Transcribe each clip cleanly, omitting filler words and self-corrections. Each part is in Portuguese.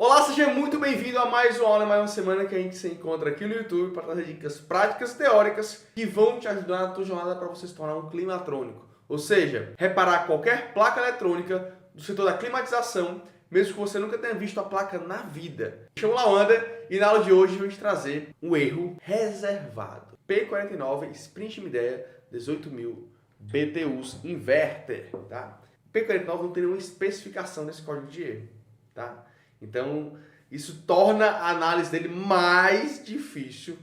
Olá, seja muito bem-vindo a mais uma aula, mais uma semana que a gente se encontra aqui no YouTube para trazer dicas práticas e teóricas que vão te ajudar na tua jornada para você se tornar um climatrônico. Ou seja, reparar qualquer placa eletrônica do setor da climatização, mesmo que você nunca tenha visto a placa na vida. Me chamo Lawanda e na aula de hoje vou te trazer um erro reservado. P49 Sprint Midea 18.000 BTUs Inverter, tá? P49 não tem nenhuma especificação nesse código de erro, tá? Então, isso torna a análise dele mais difícil,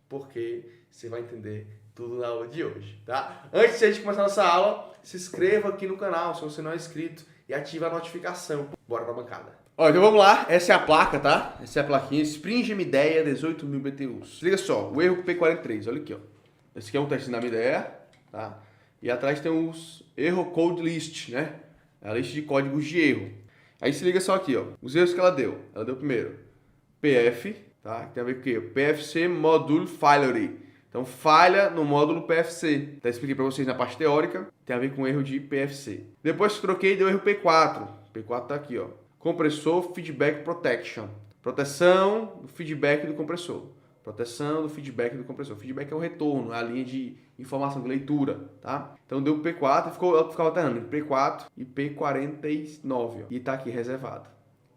porque você vai entender tudo na aula de hoje, tá? Antes de a gente começar a nossa aula, se inscreva aqui no canal, se você não é inscrito, e ative a notificação. Bora pra bancada. Ó, então vamos lá, essa é a placa, tá? Essa é a plaquinha Sprint Midea 18.000 BTUs. Liga só, o erro P43, olha aqui, ó. Esse aqui é um teste da Midea, tá? E atrás tem os Error Code List, né? A lista de códigos de erro. Aí se liga só aqui, ó, os erros que ela deu. Ela deu primeiro PF, tá? Que tem a ver com o quê? PFC Module Failure. Então, falha no módulo PFC. Tá, expliquei para vocês na parte teórica. Tem a ver com erro de PFC. Depois que troquei, deu erro P4. P4 tá aqui, ó. Compressor Feedback Protection. Proteção do feedback do compressor. Proteção do feedback do compressor. Feedback é o retorno, é a linha de informação de leitura, tá? Então deu P4 e ficava alternando entre P4 e P49, ó. E tá aqui reservado.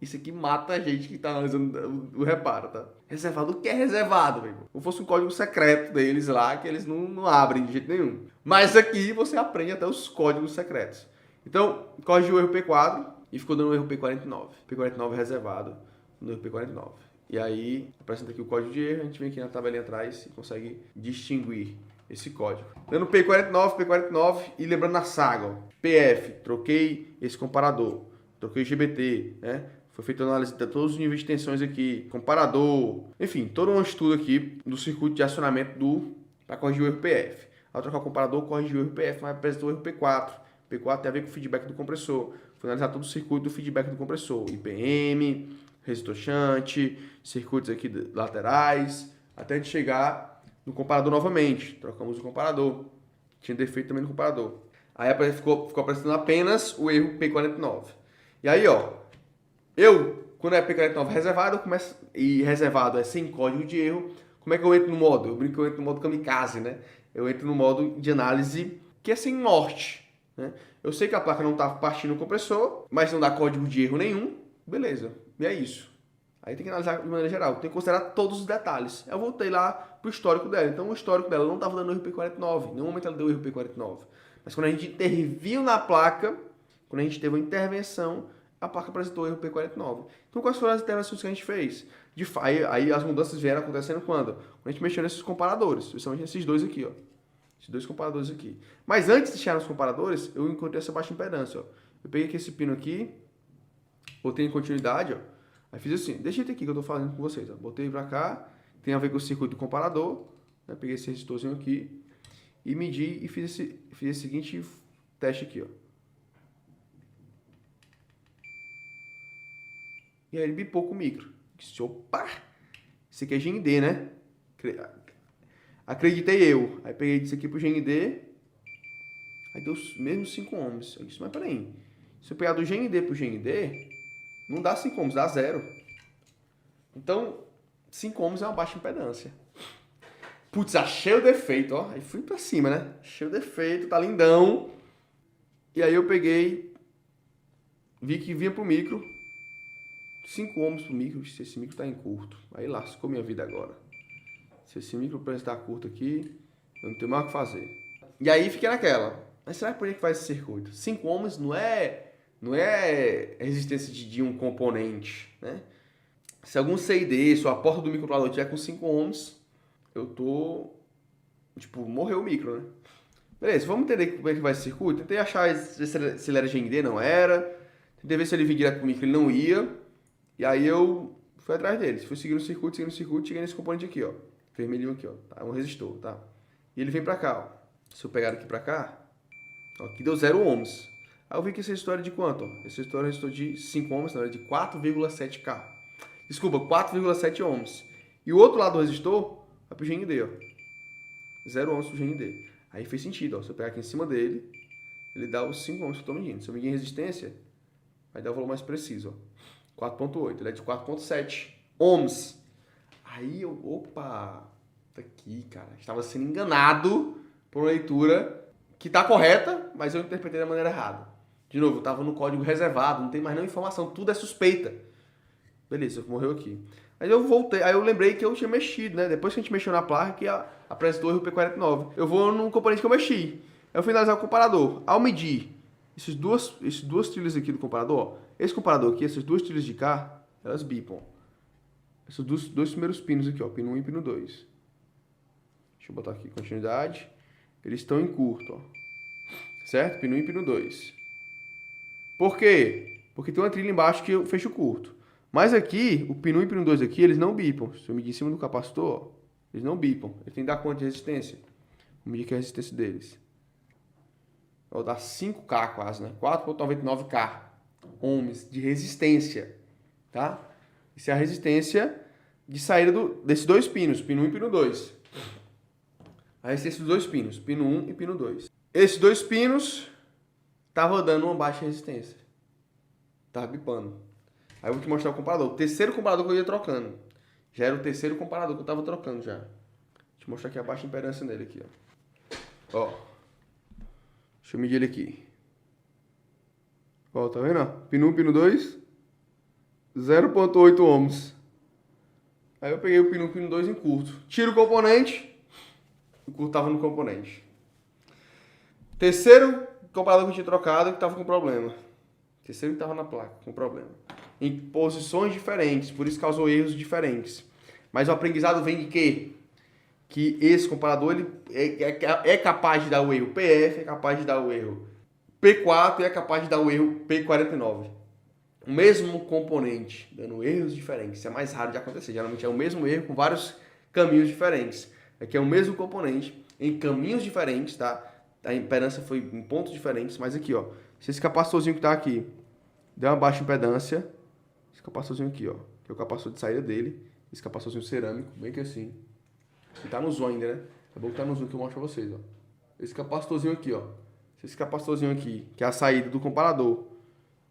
Isso aqui mata a gente que tá analisando o reparo, tá? Reservado, o que é reservado, amigo? Como fosse um código secreto deles lá, que eles não abrem de jeito nenhum. Mas aqui você aprende até os códigos secretos. Então, corrigiu o erro P4 e ficou dando o erro P49. P49 reservado no erro P49. E aí, apresenta aqui o código de erro, a gente vem aqui na tabelinha atrás e consegue distinguir esse código. Dando P49 e lembrando na saga, ó, PF, troquei esse comparador, troquei o GBT, né? Foi feita a análise de todos os níveis de tensões aqui, comparador, enfim, todo um estudo aqui do circuito de acionamento para corrigir o erro PF. Ao trocar o comparador, corrigiu o erro PF, mas apresentou o erro P4. P4 tem a ver com o feedback do compressor. Foi analisar todo o circuito do feedback do compressor, IPM, resistor shunt, circuitos aqui laterais, até a gente chegar no comparador novamente. Trocamos o comparador. Tinha defeito também no comparador. Aí ficou apresentando apenas o erro P49. E aí, ó, quando é P49 reservado, e reservado é sem código de erro, como é que eu entro no modo? Eu brinco que eu entro no modo kamikaze, né? Eu entro no modo de análise que é sem norte, né? Eu sei que a placa não está partindo o compressor, mas não dá código de erro nenhum, beleza. E é isso. Aí tem que analisar de maneira geral. Tem que considerar todos os detalhes. Eu voltei lá pro histórico dela. Então o histórico dela não estava dando erro P49. Em nenhum momento ela deu erro P49. Mas quando a gente interviu na placa, quando a gente teve uma intervenção, a placa apresentou erro P49. Então quais foram as intervenções que a gente fez? Aí as mudanças vieram acontecendo quando? Quando a gente mexeu nesses comparadores. Principalmente nesses dois aqui, ó. Esses dois comparadores aqui. Mas antes de chegar nos comparadores, eu encontrei essa baixa impedância, ó. Eu peguei aqui esse pino aqui, botei em continuidade, ó. Aí fiz assim, deixa aqui que eu tô fazendo com vocês, ó. Botei pra cá, tem a ver com o circuito do comparador, né? Peguei esse resistorzinho aqui e medi e fiz esse seguinte teste aqui, ó. E aí ele bipou com o micro. Disse, opa! Isso aqui é GND, né? Acreditei eu. Aí peguei isso aqui pro GND, aí deu os mesmos 5 ohms. Eu disse, mas peraí, se eu pegar do GND pro GND, não dá 5 ohms, dá 0. Então, 5 ohms é uma baixa impedância. Putz, achei o defeito, ó. Aí fui pra cima, né? Achei o defeito, tá lindão. E aí eu peguei, vi que vinha pro micro, 5 ohms pro micro. Se esse micro tá em curto, aí lascou minha vida agora. Se esse micro tá curto aqui, eu não tenho mais o que fazer. E aí fiquei naquela. Mas será que por que faz esse circuito? 5 ohms não é resistência de um componente, né? Se algum CID, se a porta do microcontrolador tiver com 5 ohms, eu tô... Tipo, morreu o micro, né? Beleza, vamos entender como é que vai esse circuito. Tentei achar se ele era GND, não era. Tentei ver se ele vinha direto pro micro, ele não ia. E aí eu fui atrás dele. Fui seguindo o circuito, cheguei nesse componente aqui, ó. Vermelhinho aqui, ó. Tá? É um resistor, tá? E ele vem pra cá, ó. Se eu pegar aqui pra cá, ó, aqui deu 0 ohms. Aí eu vi que esse resistor é de quanto? Ó? Esse resistor é um resistor de 5 ohms, não, é de 4,7K. Desculpa, 4,7 ohms. E o outro lado do resistor vai pro GND, ó. 0 ohms pro GND. Aí fez sentido, ó. Se eu pegar aqui em cima dele, ele dá os 5 ohms que eu tô medindo. Se eu medir em resistência, vai dar o valor mais preciso, ó. 4.8, ele é de 4.7 ohms. Aí eu, opa, tá aqui, cara, estava sendo enganado por uma leitura que tá correta, mas eu interpretei da maneira errada. De novo, eu tava no código reservado, não tem mais nenhuma informação, tudo é suspeita. Beleza, morreu aqui. Aí eu voltei, aí eu lembrei que eu tinha mexido, né? Depois que a gente mexeu na placa, que apresentou o erro P49. Eu vou no componente que eu mexi. Eu finalizar o comparador. Ao medir esses duas trilhas aqui do comparador, ó, esse comparador aqui, essas duas trilhas de cá, elas bipam. Esses dois primeiros pinos aqui, ó, pino 1 e pino 2. Deixa eu botar aqui continuidade. Eles estão em curto, ó. Certo? Pino 1 e pino 2. Por quê? Porque tem uma trilha embaixo que eu fecho curto. Mas aqui, o pino 1 e pino 2 aqui, eles não bipam. Se eu medir em cima do capacitor, ó, eles não bipam. Ele tem que dar quanto de resistência? Vou medir aqui a resistência deles. Vou dar 5K quase, né? 4.99K ohms de resistência, tá? Isso é a resistência de saída desses dois pinos, pino 1 e pino 2. A resistência dos dois pinos, pino 1 e pino 2. Esses dois pinos estavam dando uma baixa resistência. Tava bipando. Aí eu vou te mostrar o comparador. O terceiro comparador que eu ia trocando. Já era o terceiro comparador que eu tava trocando já. Vou te mostrar aqui a baixa impedância nele aqui, ó. Ó. Deixa eu medir ele aqui. Ó, tá vendo? Pino 1, pino 2. 0.8 ohms. Aí eu peguei o pino 1, pino 2 em curto. Tiro o componente. O curto tava no componente. Terceiro comparador que eu tinha trocado que tava com problema. Terceiro que tava na placa com problema. Em posições diferentes, por isso causou erros diferentes. Mas o aprendizado vem de quê? Que esse comparador ele é capaz de dar o erro PF, é capaz de dar o erro P4 e é capaz de dar o erro P49. O mesmo componente, dando erros diferentes. Isso é mais raro de acontecer. Geralmente é o mesmo erro com vários caminhos diferentes. Aqui é o mesmo componente em caminhos diferentes, tá? A impedância foi em pontos diferentes, mas aqui, ó. Se esse capacitorzinho que tá aqui der uma baixa impedância, esse capacitorzinho aqui, ó, que é o capacitor de saída dele, esse capacitorzinho cerâmico, bem que assim. E tá no zoom ainda, né? É bom que tá no zoom que eu mostro pra vocês, ó. Esse capacitorzinho aqui, ó. Esse capacitorzinho aqui, que é a saída do comparador,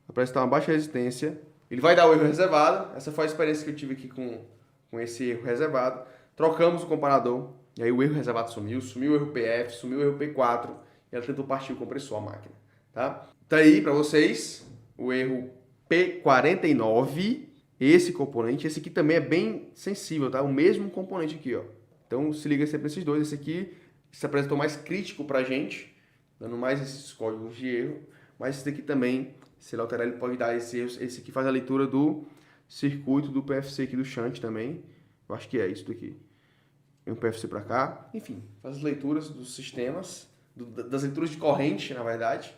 apresentar uma baixa resistência, ele vai dar o erro reservado. Essa foi a experiência que eu tive aqui com esse erro reservado. Trocamos o comparador, e aí o erro reservado sumiu o erro PF, sumiu o erro P4, e ela tentou partir o compressor, a máquina, tá? Tá aí pra vocês o erro P49, esse componente. Esse aqui também é bem sensível, tá? O mesmo componente aqui, ó. Então se liga sempre nesses dois. Esse aqui se apresentou mais crítico pra gente, dando mais esses códigos de erro, mas esse daqui também, se ele alterar, ele pode dar esses erros. Esse aqui faz a leitura do circuito do PFC aqui do shunt também. Eu acho que é isso daqui. Tem um PFC para cá. Enfim, faz as leituras dos sistemas, das leituras de corrente, na verdade.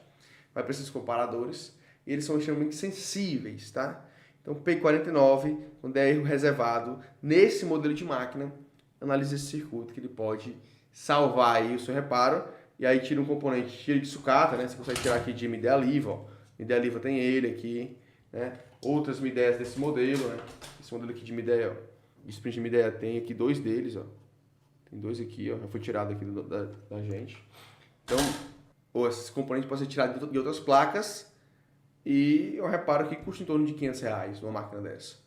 Vai para esses comparadores. E eles são extremamente sensíveis, tá? Então, P49, quando é erro reservado, nesse modelo de máquina, analisa esse circuito que ele pode salvar aí o seu reparo. E aí tira um componente, tira de sucata, né? Você consegue tirar aqui de MIDI Aliva, ó. MIDI Aliva tem ele aqui, né? Outras MIDIs desse modelo, né? Esse modelo aqui de MIDI, ó. Sprint de MIDI tem aqui dois deles, ó. Tem dois aqui, ó. Já foi tirado aqui da gente. Então, esses componentes podem ser tirados de outras placas. E eu reparo que custa em torno de R$500 uma máquina dessa,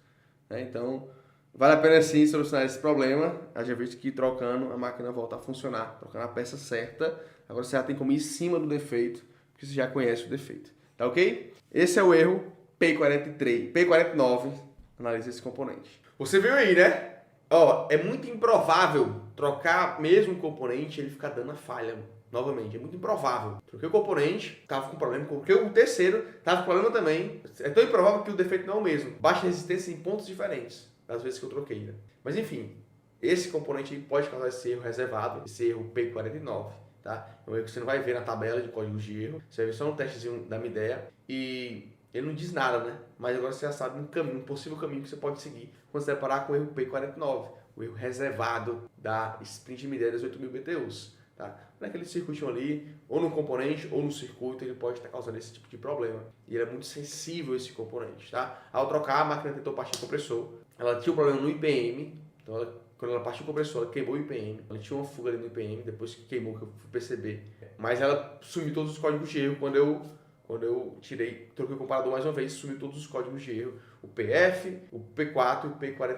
né? Então, vale a pena sim solucionar esse problema. Já visto que trocando a máquina volta a funcionar, trocando a peça certa. Agora você já tem como ir em cima do defeito, porque você já conhece o defeito. Tá ok? Esse é o erro P43, P49. Analise esse componente. Você viu aí, né? Ó, é muito improvável trocar mesmo o componente e ele ficar dando a falha novamente. É muito improvável. Troquei o componente, tava com problema. Troquei o terceiro, tava com problema também. É tão improvável que o defeito não é o mesmo. Baixa resistência em pontos diferentes das vezes que eu troquei, né? Mas enfim, esse componente pode causar esse erro reservado, esse erro P49, tá? É um erro que você não vai ver na tabela de códigos de erro. Você vai ver só no testezinho da Midea e ele não diz nada, né? Mas agora você já sabe um possível caminho que você pode seguir quando você deparar com o erro P49, o erro reservado da Sprint Midea das 8000 BTUs. Tá? Naquele circuitinho ali, ou no componente ou no circuito, ele pode estar causando esse tipo de problema. E ele é muito sensível esse componente, tá? Ao trocar, a máquina tentou partir o compressor. Ela tinha um problema no IPM, então quando ela partiu o compressor, ela queimou o IPM. Ela tinha uma fuga ali no IPM, depois que queimou, que eu fui perceber. Mas ela sumiu todos os códigos de erro quando eu Quando eu troquei o comparador mais uma vez, sumiu todos os códigos de erro. O PF, o P4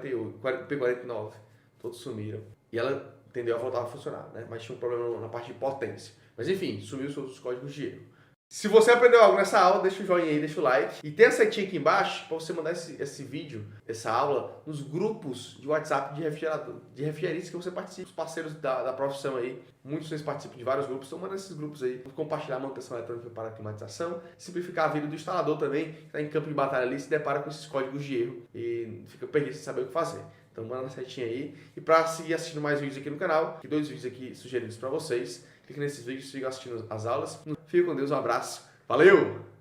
e o P49. Todos sumiram. E ela tendeu a voltar a funcionar, né? Mas tinha um problema na parte de potência. Mas enfim, sumiu todos os códigos de erro. Se você aprendeu algo nessa aula, deixa o joinha aí, deixa o like. E tem a setinha aqui embaixo para você mandar esse vídeo, essa aula, nos grupos de WhatsApp de refrigeristas que você participa. Os parceiros da profissão aí, muitos deles participam de vários grupos, então manda esses grupos aí. Compartilhar a manutenção eletrônica para a climatização, simplificar a vida do instalador também, que está em campo de batalha ali, se depara com esses códigos de erro e fica perdido sem saber o que fazer. Então manda uma setinha aí. E para seguir assistindo mais vídeos aqui no canal, tem 2 vídeos aqui sugeridos para vocês. Clique nesses vídeos, siga assistindo as aulas. Fique com Deus, um abraço. Valeu!